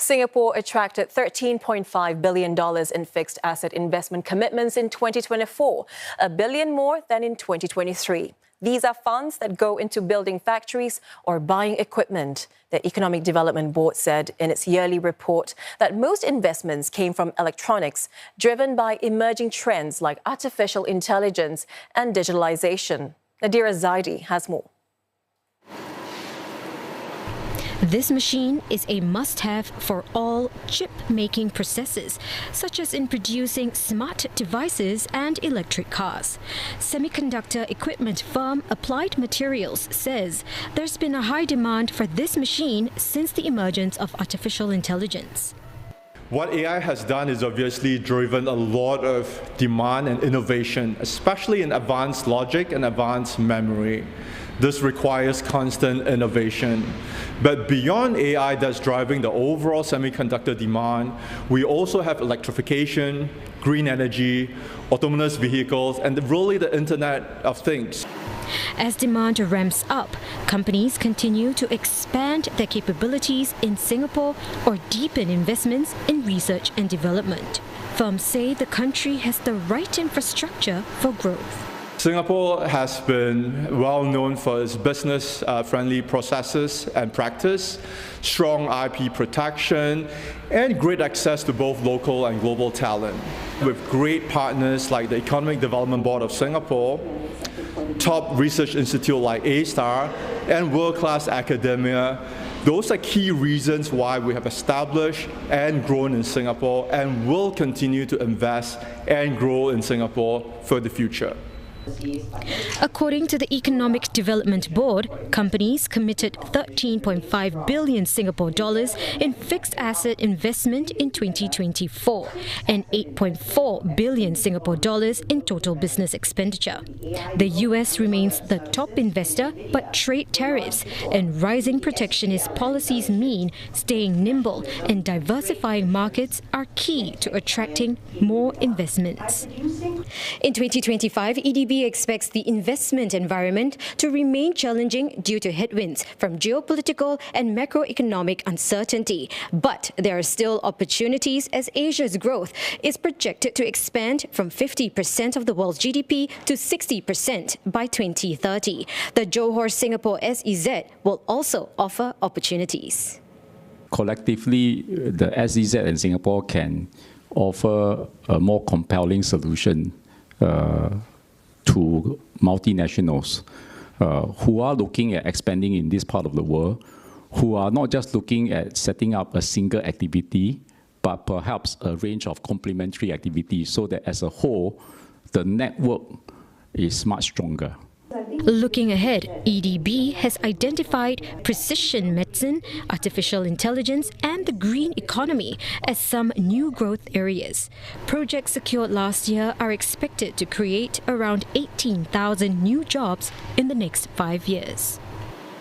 Singapore attracted $13.5 billion in fixed asset investment commitments in 2024, a billion more than in 2023. These are funds that go into building factories or buying equipment. The Economic Development Board said in its yearly report that most investments came from electronics, driven by emerging trends like artificial intelligence and digitalization. Nadira Zaidi has more. This machine is a must-have for all chip-making processes, such as in producing smart devices and electric cars. Semiconductor equipment firm Applied Materials says there's been a high demand for this machine since the emergence of artificial intelligence. What AI has done is obviously driven a lot of demand and innovation, especially in advanced logic and advanced memory. This requires constant innovation. But beyond AI that's driving the overall semiconductor demand, we also have electrification, green energy, autonomous vehicles, and really the Internet of Things. As demand ramps up, companies continue to expand their capabilities in Singapore or deepen investments in research and development. Firms say the country has the right infrastructure for growth. Singapore has been well known for its business-friendly processes and practice, strong IP protection, and great access to both local and global talent. With great partners like the Economic Development Board of Singapore, top research institute like A*STAR, and world-class academia, those are key reasons why we have established and grown in Singapore and will continue to invest and grow in Singapore for the future. According to the Economic Development Board, companies committed 13.5 billion Singapore dollars in fixed asset investment in 2024 and 8.4 billion Singapore dollars in total business expenditure. The US remains the top investor, but trade tariffs and rising protectionist policies mean staying nimble and diversifying markets are key to attracting more investments. In 2025, EDB expects the investment environment to remain challenging due to headwinds from geopolitical and macroeconomic uncertainty. But there are still opportunities as Asia's growth is projected to expand from 50% of the world's GDP to 60% by 2030. The Johor Singapore SEZ will also offer opportunities. Collectively, the SEZ and Singapore can offer a more compelling solution to multinationals who are looking at expanding in this part of the world, who are not just looking at setting up a single activity, but perhaps a range of complementary activities so that as a whole, the network is much stronger. Looking ahead, EDB has identified precision medicine, artificial intelligence, and the green economy as some new growth areas. Projects secured last year are expected to create around 18,000 new jobs in the next 5 years.